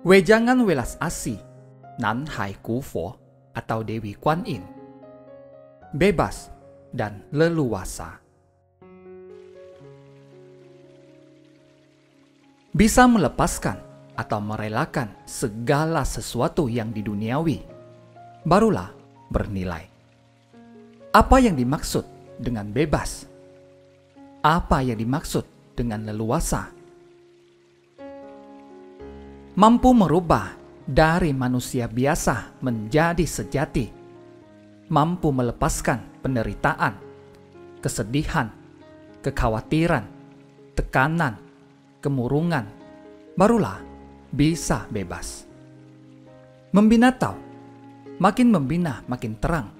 Wejangan welas asih, Nan Hai Ku Fo atau Dewi Kuan Yin. Bebas dan leluasa. Bisa melepaskan atau merelakan segala sesuatu yang di duniawi, barulah bernilai. Apa yang dimaksud dengan bebas? Apa yang dimaksud dengan leluasa? Mampu merubah dari manusia biasa menjadi sejati, mampu melepaskan penderitaan, kesedihan, kekhawatiran, tekanan, kemurungan, barulah bisa bebas. Membina tahu, makin membina makin terang,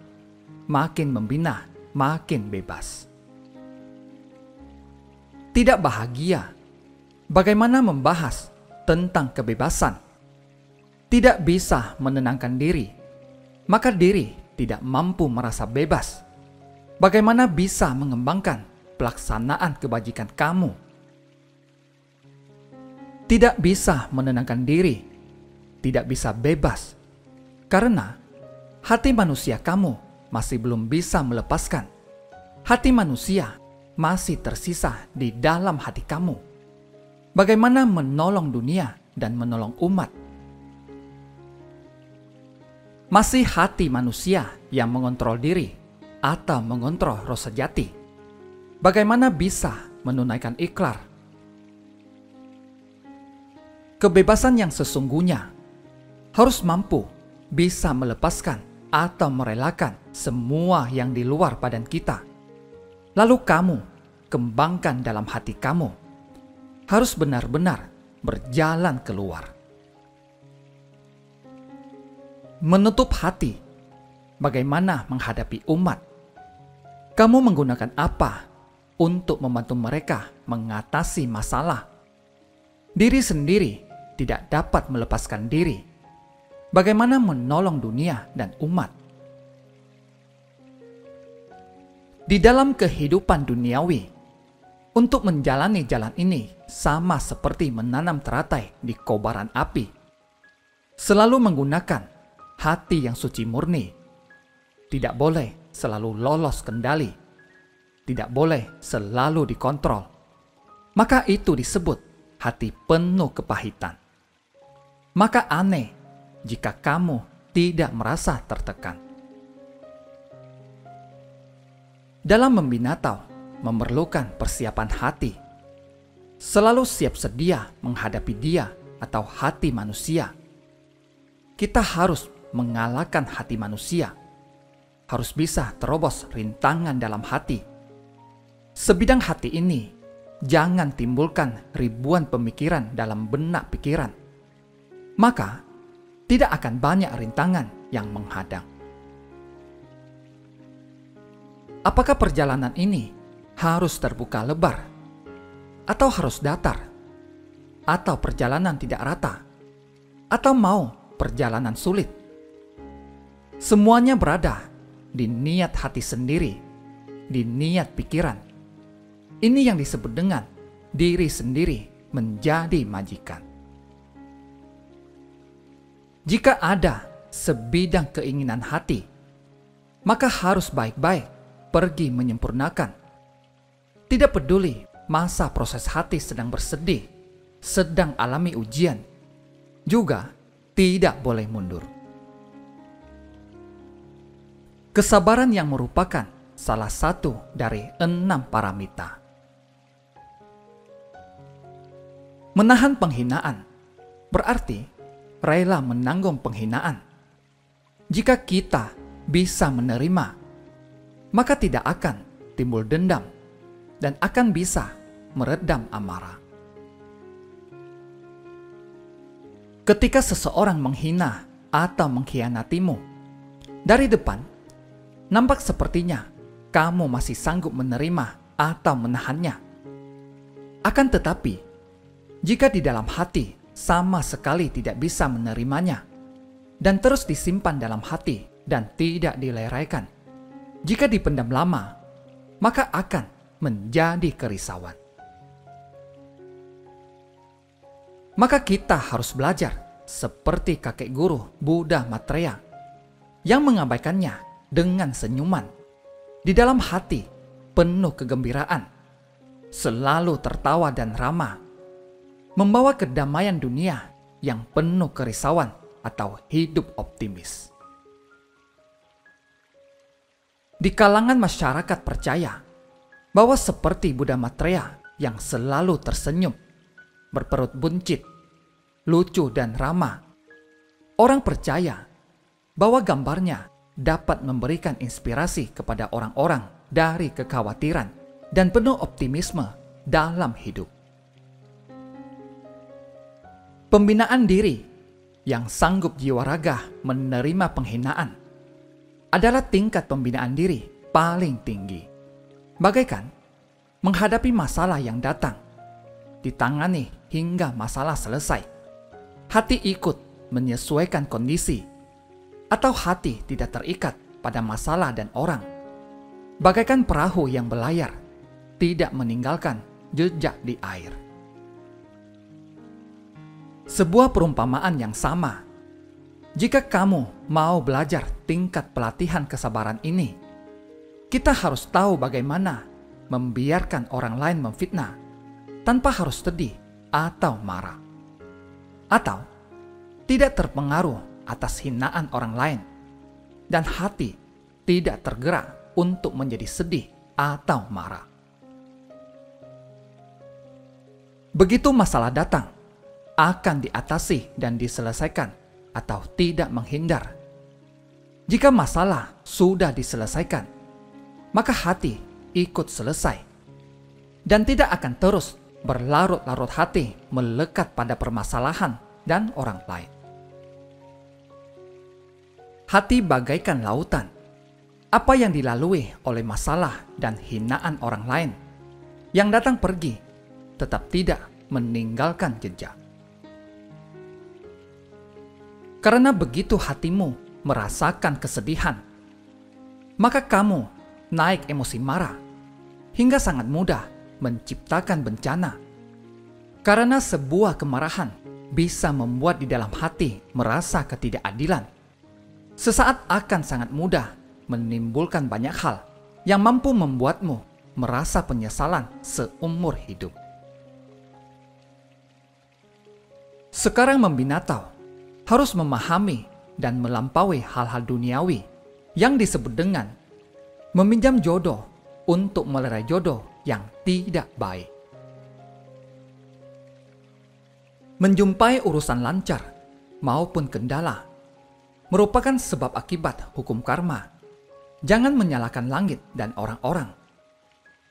makin membina makin bebas. Tidak bahagia, bagaimana membahas tentang kebebasan? Tidak bisa menenangkan diri, maka diri tidak mampu merasa bebas. Bagaimana bisa mengembangkan pelaksanaan kebajikan kamu? Tidak bisa menenangkan diri, tidak bisa bebas, karena hati manusia kamu masih belum bisa melepaskan. Hati manusia masih tersisa di dalam hati kamu. Bagaimana menolong dunia dan menolong umat? Masih hati manusia yang mengontrol diri atau mengontrol roh sejati? Bagaimana bisa menunaikan ikrar? Kebebasan yang sesungguhnya harus mampu bisa melepaskan atau merelakan semua yang di luar badan kita. Lalu kamu kembangkan dalam hati kamu. Harus benar-benar berjalan keluar. Menutup hati, bagaimana menghadapi umat? Kamu menggunakan apa untuk membantu mereka mengatasi masalah? Diri sendiri tidak dapat melepaskan diri. Bagaimana menolong dunia dan umat? Di dalam kehidupan duniawi, untuk menjalani jalan ini sama seperti menanam teratai di kobaran api. Selalu menggunakan hati yang suci murni. Tidak boleh selalu lolos kendali. Tidak boleh selalu dikontrol. Maka itu disebut hati penuh kepahitan. Maka aneh jika kamu tidak merasa tertekan. Dalam membina tahu memerlukan persiapan hati. Selalu siap sedia menghadapi dia atau hati manusia. Kita harus mengalahkan hati manusia. Harus bisa terobos rintangan dalam hati. Sebidang hati ini, jangan timbulkan ribuan pemikiran dalam benak pikiran. Maka, tidak akan banyak rintangan yang menghadang. Apakah perjalanan ini harus terbuka lebar, atau harus datar, atau perjalanan tidak rata, atau mau perjalanan sulit? Semuanya berada di niat hati sendiri, di niat pikiran. Ini yang disebut dengan diri sendiri menjadi majikan. Jika ada sebidang keinginan hati, maka harus baik-baik pergi menyempurnakan. Tidak peduli masa proses hati sedang bersedih, sedang alami ujian, juga tidak boleh mundur. Kesabaran yang merupakan salah satu dari 6 paramita. Menahan penghinaan berarti rela menanggung penghinaan. Jika kita bisa menerima, maka tidak akan timbul dendam dan akan bisa meredam amarah. Ketika seseorang menghina atau mengkhianatimu, dari depan nampak sepertinya kamu masih sanggup menerima atau menahannya. Akan tetapi, jika di dalam hati sama sekali tidak bisa menerimanya dan terus disimpan dalam hati dan tidak dileraikan, jika dipendam lama, maka akan menjadi kerisauan. Maka kita harus belajar seperti kakek guru Buddha Maitreya yang mengabaikannya dengan senyuman, di dalam hati penuh kegembiraan, selalu tertawa dan ramah, membawa kedamaian dunia yang penuh kerisauan atau hidup optimis. Di kalangan masyarakat percaya bahwa seperti Buddha Maitreya yang selalu tersenyum, berperut buncit, lucu dan ramah, orang percaya bahwa gambarnya dapat memberikan inspirasi kepada orang-orang dari kekhawatiran dan penuh optimisme dalam hidup. Pembinaan diri yang sanggup jiwa raga menerima penghinaan adalah tingkat pembinaan diri paling tinggi. Bagaikan menghadapi masalah yang datang, ditangani hingga masalah selesai. Hati ikut menyesuaikan kondisi, atau hati tidak terikat pada masalah dan orang. Bagaikan perahu yang berlayar, tidak meninggalkan jejak di air. Sebuah perumpamaan yang sama. Jika kamu mau belajar tingkat pelatihan kesabaran ini, kita harus tahu bagaimana membiarkan orang lain memfitnah tanpa harus sedih atau marah, atau tidak terpengaruh atas hinaan orang lain, dan hati tidak tergerak untuk menjadi sedih atau marah. Begitu masalah datang, akan diatasi dan diselesaikan atau tidak menghindar. Jika masalah sudah diselesaikan, maka hati ikut selesai dan tidak akan terus berlarut-larut hati melekat pada permasalahan dan orang lain. Hati bagaikan lautan. Apa yang dilalui oleh masalah dan hinaan orang lain yang datang pergi, tetap tidak meninggalkan jejak. Karena begitu hatimu merasakan kesedihan, maka kamu naik emosi marah hingga sangat mudah menciptakan bencana. Karena sebuah kemarahan bisa membuat di dalam hati merasa ketidakadilan. Sesaat akan sangat mudah menimbulkan banyak hal yang mampu membuatmu merasa penyesalan seumur hidup. Sekarang membina tahu harus memahami dan melampaui hal-hal duniawi yang disebut dengan meminjam jodoh untuk melerai jodoh yang tidak baik. Menjumpai urusan lancar maupun kendala merupakan sebab akibat hukum karma. Jangan menyalahkan langit dan orang-orang.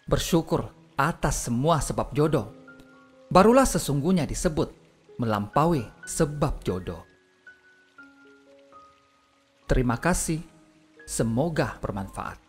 Bersyukur atas semua sebab jodoh, barulah sesungguhnya disebut melampaui sebab jodoh. Terima kasih, semoga bermanfaat.